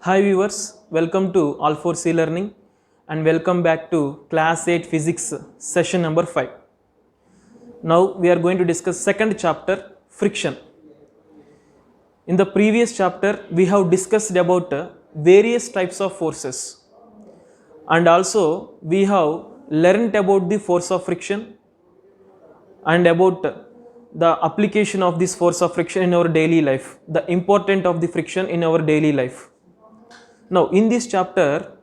Hi viewers, welcome to All4C Learning and welcome back to Class 8 Physics session number 5. Now we are going to discuss second chapter, friction. In the previous chapter we have discussed about various types of forces and also we have learnt about the force of friction and about the application of this force of friction in our daily life, the importance of the friction in our daily life. Now in this chapter,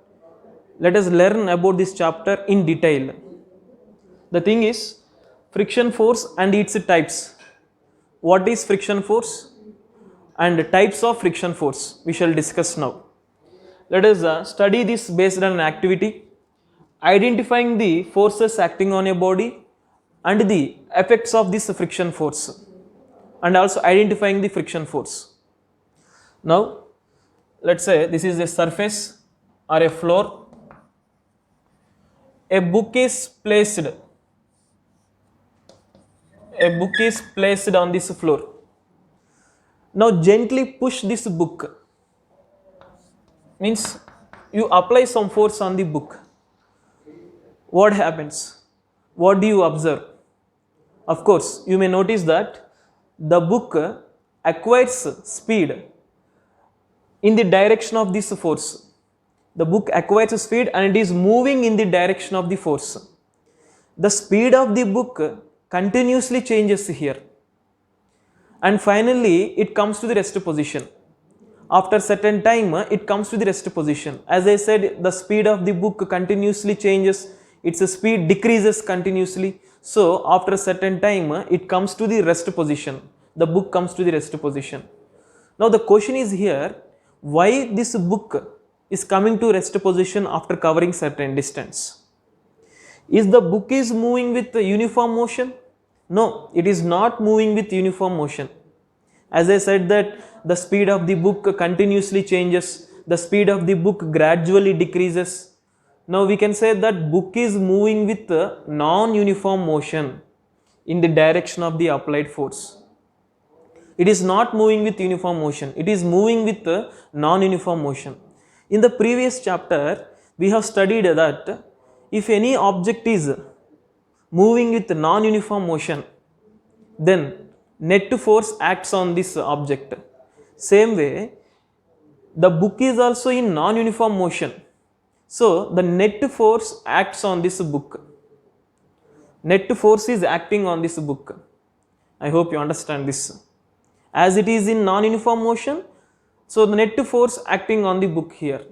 let us learn about this chapter in detail. The thing is friction force and its types. What is friction force and types of friction force we shall discuss now. Let us study this based on an activity, identifying the forces acting on a body and the effects of this friction force and also identifying the friction force. Now let's say this is a surface or a floor. A book is placed on this floor. Now gently push this book, means you apply some force on the book. What happens? What do you observe? Of course, you may notice that the book acquires speed in the direction of this force. The book acquires speed and it is moving in the direction of the force. The speed of the book continuously changes here and finally it comes to the rest position. After certain time it comes to the rest position. As I said, the speed of the book continuously changes, its speed decreases continuously. So after a certain time it comes to the rest position. The book comes to the rest position. Now the question is here, why this book is coming to rest position after covering certain distance? Is the book is moving with uniform motion? No, it is not moving with uniform motion. As I said that the speed of the book continuously changes, the speed of the book gradually decreases. Now we can say that book is moving with non-uniform motion in the direction of the applied force. It is not moving with uniform motion, it is moving with non-uniform motion. In the previous chapter, we have studied that if any object is moving with non-uniform motion, then net force acts on this object. Same way, the book is also in non-uniform motion. So the net force acts on this book. Net force is acting on this book. I hope you understand this. As it is in non-uniform motion, so the net force acting on the book here.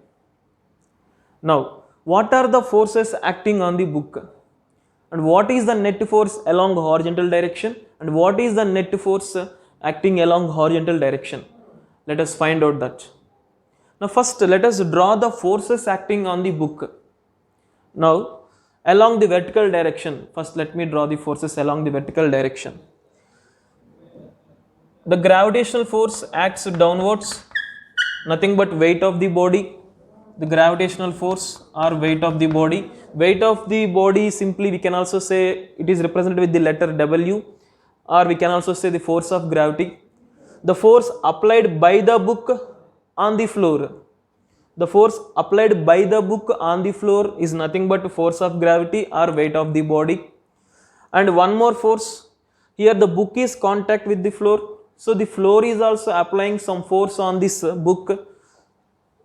Now, what are the forces acting on the book? And what is the net force along horizontal direction? And what is the net force acting along horizontal direction? Let us find out that. Now first let us draw the forces acting on the book. Now along the vertical direction, first let me draw the forces along the vertical direction. The gravitational force acts downwards, nothing but weight of the body. The gravitational force or weight of the body. Weight of the body, simply we can also say it is represented with the letter W, or we can also say the force of gravity. The force applied by the book on the floor. The force applied by the book on the floor is nothing but force of gravity or weight of the body. And one more force, here the book is contact with the floor. So the floor is also applying some force on this book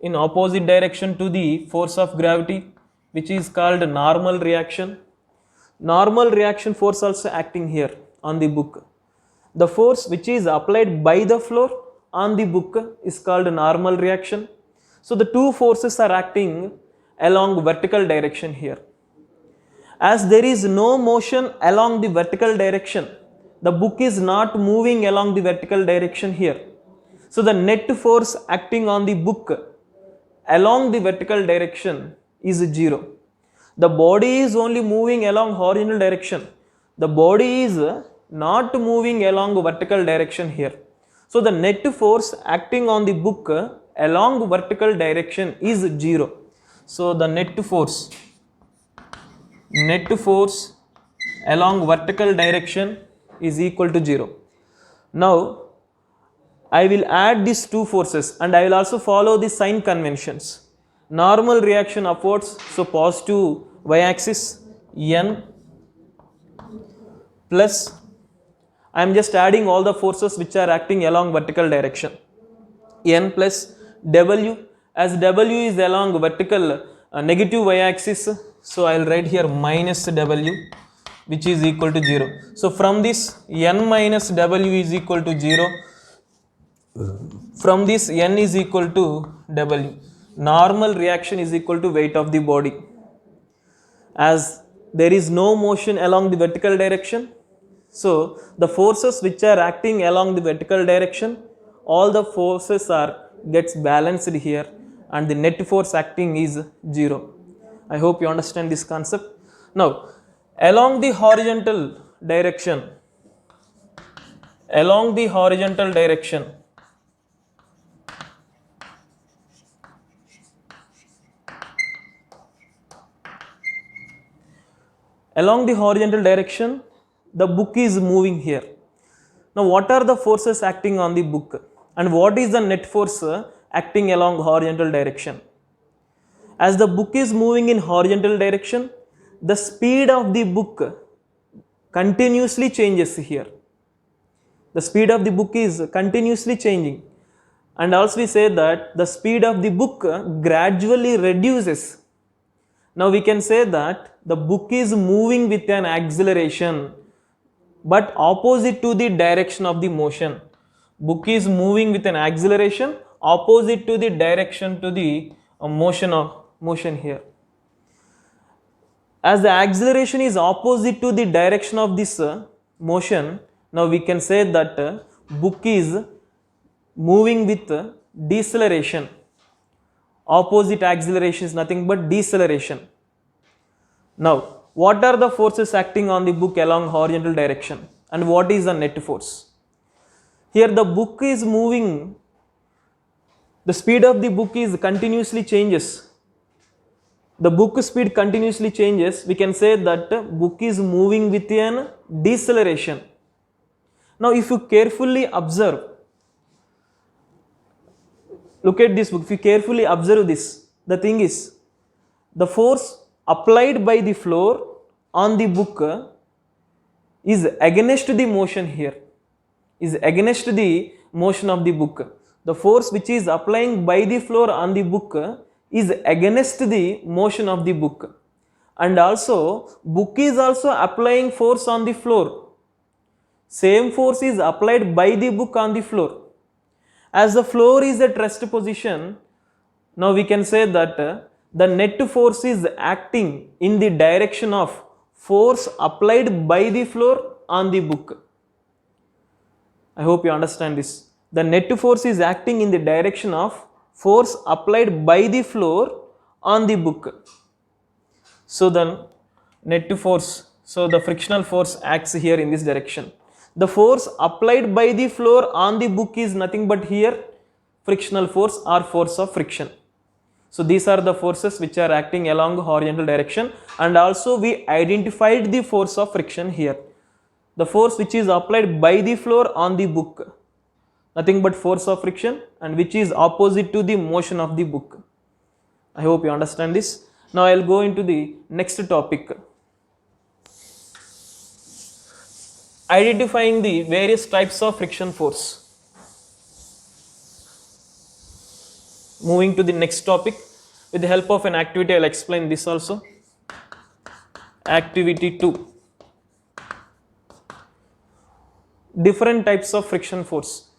in opposite direction to the force of gravity, which is called normal reaction. Normal reaction force also acting here on the book. The force which is applied by the floor on the book is called normal reaction. So the two forces are acting along vertical direction here. As there is no motion along the vertical direction, the book is not moving along the vertical direction here. So the net force acting on the book along the vertical direction is 0. The body is only moving along horizontal direction. The body is not moving along vertical direction here. So the net force acting on the book along vertical direction is 0. So the net force along vertical direction is equal to 0. Now I will add these two forces and I will also follow the sign conventions. Normal reaction upwards, so positive y-axis N plus, I am just adding all the forces which are acting along vertical direction. N plus W, as W is along vertical negative y-axis, so I will write here minus W, which is equal to 0. So from this N minus W is equal to 0. From this N is equal to W. Normal reaction is equal to weight of the body. As there is no motion along the vertical direction, so the forces which are acting along the vertical direction, all the forces are gets balanced here and the net force acting is 0. I hope you understand this concept. Now along the horizontal direction, along the horizontal direction, along the horizontal direction, the book is moving here. Now what are the forces acting on the book and what is the net force acting along horizontal direction? As the book is moving in horizontal direction, the speed of the book continuously changes here. The speed of the book is continuously changing, and also we say that the speed of the book gradually reduces. Now we can say that the book is moving with an acceleration but opposite to the direction of the motion. Book is moving with an acceleration opposite to the direction to the motion here. As the acceleration is opposite to the direction of this motion, now we can say that book is moving with deceleration. Opposite acceleration is nothing but deceleration. Now what are the forces acting on the book along horizontal direction and what is the net force? Here the book is moving, the speed of the book is continuously changes. The book speed continuously changes. We can say that book is moving with an deceleration. Now if you carefully observe, look at this book, if you carefully observe this, the thing is, the force applied by the floor on the book is against the motion here, is against the motion of the book. The force which is applying by the floor on the book is against the motion of the book, and also book is also applying force on the floor. Same force is applied by the book on the floor. As the floor is at rest position, now we can say that the net force is acting in the direction of force applied by the floor on the book. I hope you understand this. The net force is acting in the direction of force applied by the floor on the book. So then net force, so the frictional force acts here in this direction. The force applied by the floor on the book is nothing but here frictional force or force of friction. So these are the forces which are acting along horizontal direction, and also we identified the force of friction here. The force which is applied by the floor on the book, nothing but force of friction, and which is opposite to the motion of the book. I hope you understand this. Now I will go into the next topic. Identifying the various types of friction force. Moving to the next topic, with the help of an activity I will explain this also. Activity 2. Different types of friction force.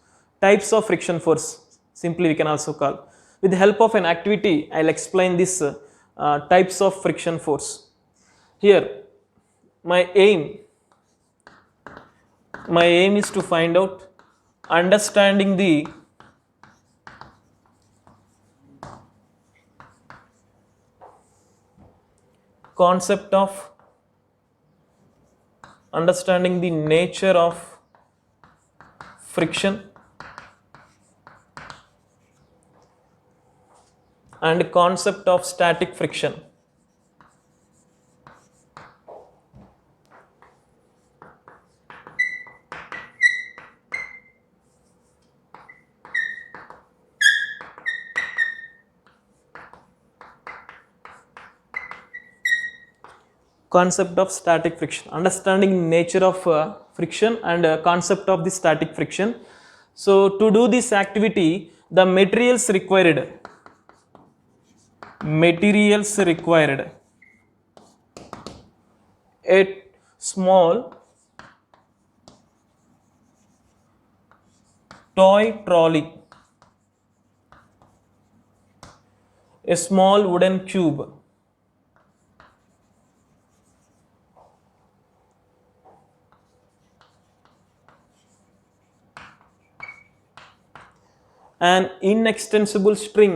Types of friction force, simply we can also call. With the help of an activity I will explain this types of friction force. Here my aim is to find out understanding the concept of, understanding the nature of friction and concept of static friction. concept of static friction, understanding nature of friction and concept of the static friction. So to do this activity, the materials required a small toy trolley, a small wooden cube, an inextensible string,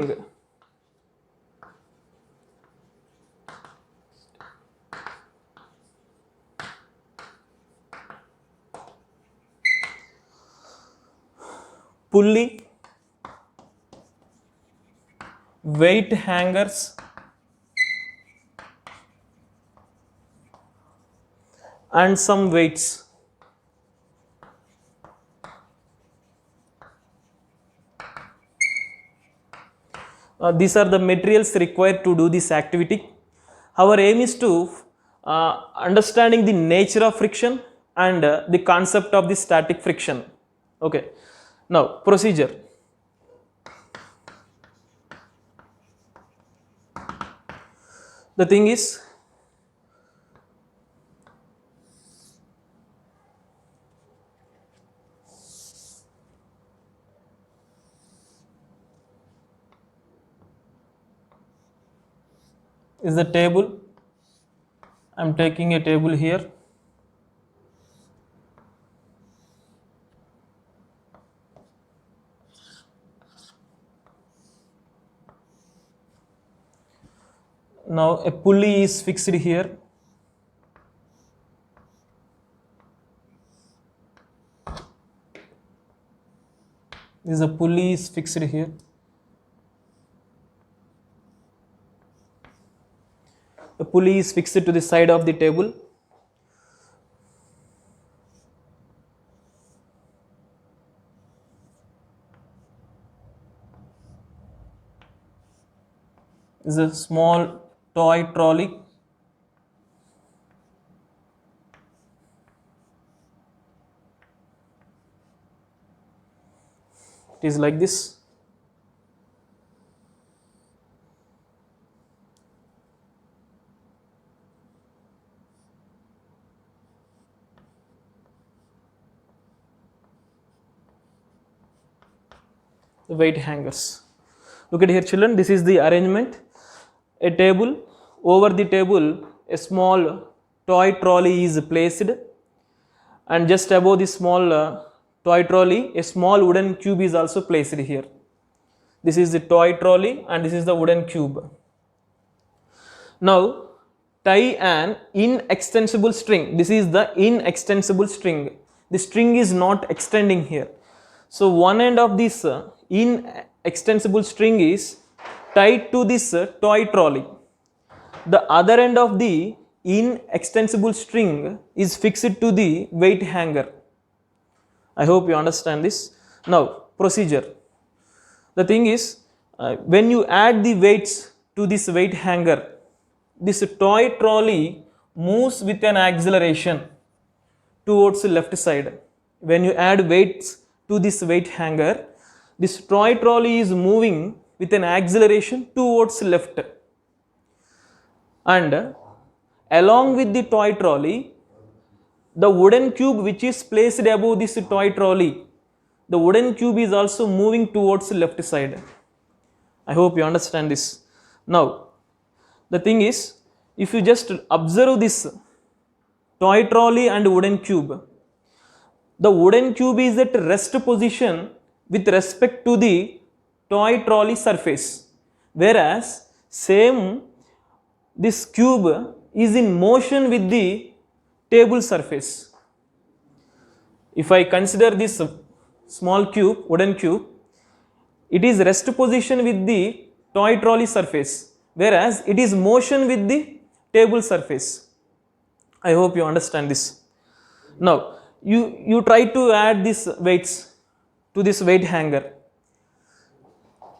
pulley, weight hangers, and some weights. These are the materials required to do this activity. Our aim is to understanding the nature of friction and the concept of the static friction. Okay. Now procedure. The thing is, the table. I am taking a table here. Now a pulley is fixed here. A pulley is fixed here. The pulley is fixed to the side of the table. This is a small toy trolley. It is like this. The weight hangers. Look at here, children. This is the arrangement. A table, over the table a small toy trolley is placed, and just above the small toy trolley a small wooden cube is also placed here. This is the toy trolley and this is the wooden cube. Now tie an inextensible string. This is the inextensible string. The string is not extending here. So one end of this inextensible string is tied to this toy trolley. The other end of the inextensible string is fixed to the weight hanger. I hope you understand this. Now procedure. The thing is, when you add the weights to this weight hanger, this toy trolley moves with an acceleration towards the left side. When you add weights to this weight hanger, this toy trolley is moving with an acceleration towards left, and along with the toy trolley, the wooden cube which is placed above this toy trolley, the wooden cube is also moving towards left side. I hope you understand this. Now the thing is, if you just observe this toy trolley and wooden cube, the wooden cube is at rest position with respect to the toy trolley surface, whereas same this cube is in motion with the table surface. If I consider this small cube, wooden cube, it is rest position with the toy trolley surface, whereas it is motion with the table surface. I hope you understand this. Now you try to add these weights to this weight hanger.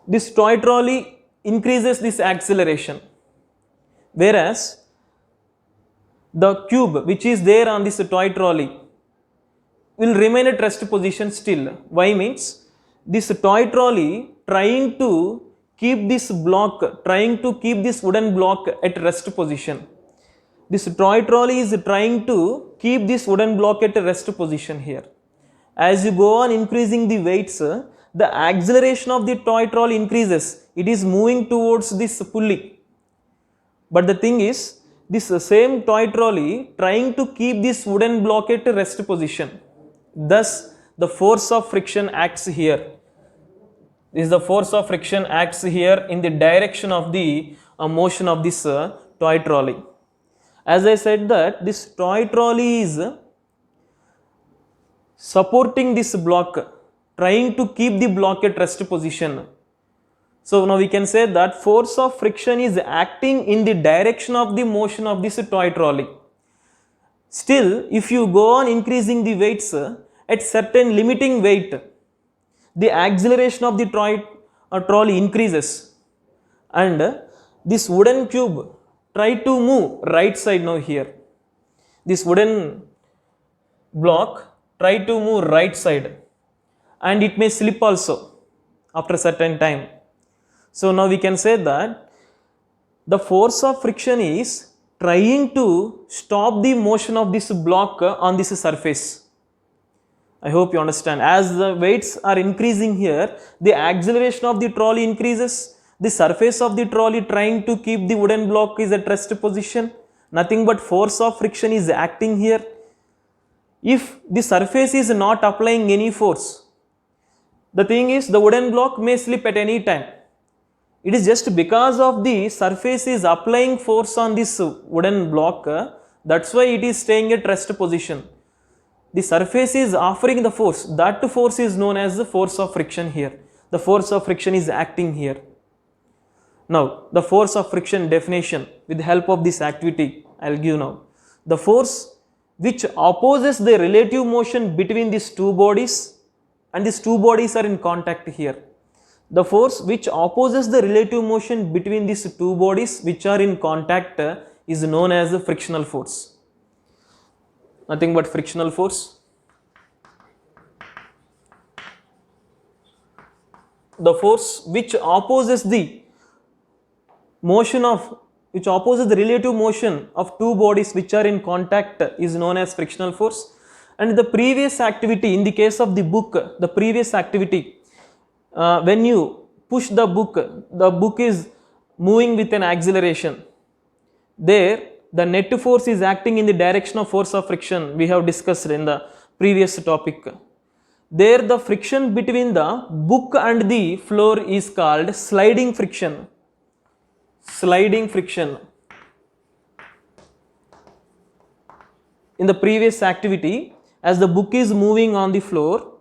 This toy trolley increases this acceleration, whereas the cube which is there on this toy trolley will remain at rest position still. Why means this toy trolley trying to keep this wooden block at rest position. This toy trolley is trying to keep this wooden block at a rest position here. As you go on increasing the weights, the acceleration of the toy trolley increases. It is moving towards this pulley. But the thing is, this same toy trolley trying to keep this wooden block at a rest position. Thus, the force of friction acts here. This is the force of friction acts here in the direction of the motion of this toy trolley. As I said that this toy trolley is supporting this block, trying to keep the block at rest position. So now we can say that force of friction is acting in the direction of the motion of this toy trolley. Still, if you go on increasing the weights at certain limiting weight, the acceleration of the trolley increases, and this wooden cube try to move right side now here. This wooden block try to move right side, and it may slip also after a certain time. So now we can say that the force of friction is trying to stop the motion of this block on this surface. I hope you understand. As the weights are increasing here, the acceleration of the trolley increases. The surface of the trolley trying to keep the wooden block is at rest position. Nothing but force of friction is acting here. If the surface is not applying any force, the thing is the wooden block may slip at any time. It is just because of the surface is applying force on this wooden block, that's why it is staying at rest position. The surface is offering the force, that force is known as the force of friction here. The force of friction is acting here. Now, the force of friction definition with the help of this activity I will give now. The force which opposes the relative motion between these two bodies, and these two bodies are in contact here. The force which opposes the relative motion between these two bodies which are in contact is known as the frictional force. Nothing but frictional force. The force which opposes the relative motion of two bodies which are in contact is known as frictional force. And the previous activity, in the case of the book, the previous activity, when you push the book is moving with an acceleration. There, the net force is acting in the direction of force of friction we have discussed in the previous topic. There, the friction between the book and the floor is called sliding friction. Sliding friction. In the previous activity, as the book is moving on the floor,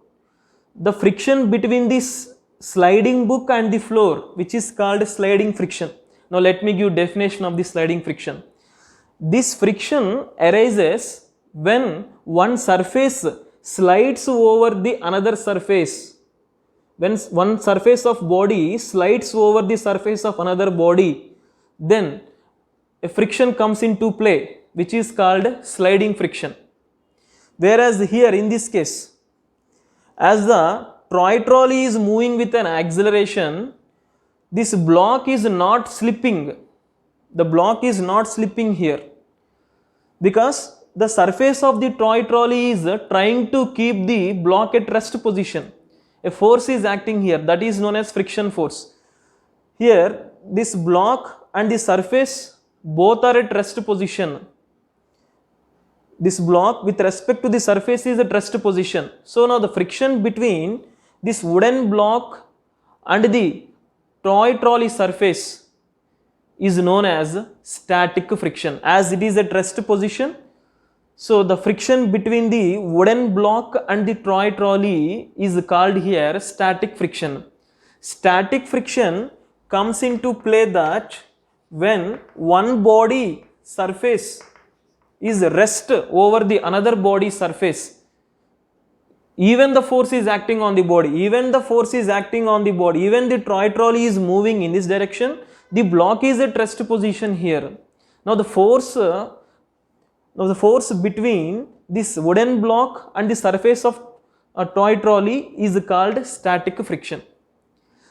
the friction between this sliding book and the floor, which is called sliding friction. Now let me give definition of the sliding friction. This friction arises when one surface slides over the another surface. When one surface of body slides over the surface of another body, then a friction comes into play, which is called sliding friction. Whereas here in this case, as the toy trolley is moving with an acceleration, this block is not slipping. The block is not slipping here because the surface of the toy trolley is trying to keep the block at rest position. A force is acting here, that is known as friction force. Here, this block and the surface both are at rest position. This block with respect to the surface is at rest position. So now the friction between this wooden block and the toy trolley surface is known as static friction, as it is at rest position. So the friction between the wooden block and the toy trolley is called here static friction. Static friction comes into play that when one body surface is rest over the another body surface, even the force is acting on the body, even the toy trolley is moving in this direction, the block is at rest position here. Now the force Now the force between this wooden block and the surface of a toy trolley is called static friction.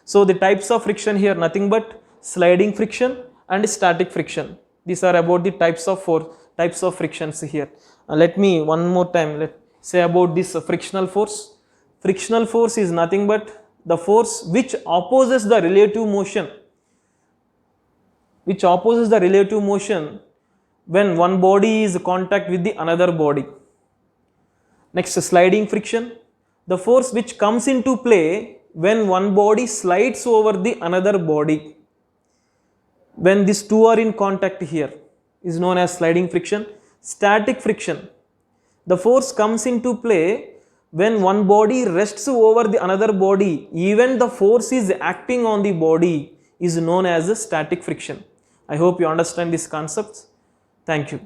So the types of friction here nothing but sliding friction and static friction. These are about the types of frictions here. Let me one more time let say about this frictional force. Frictional force is nothing but the force which opposes the relative motion, when one body is in contact with the another body. Next, sliding friction, the force which comes into play when one body slides over the another body. When these two are in contact here is known as sliding friction. Static friction, the force comes into play when one body rests over the another body, even the force is acting on the body is known as a static friction. I hope you understand these concepts. Thank you.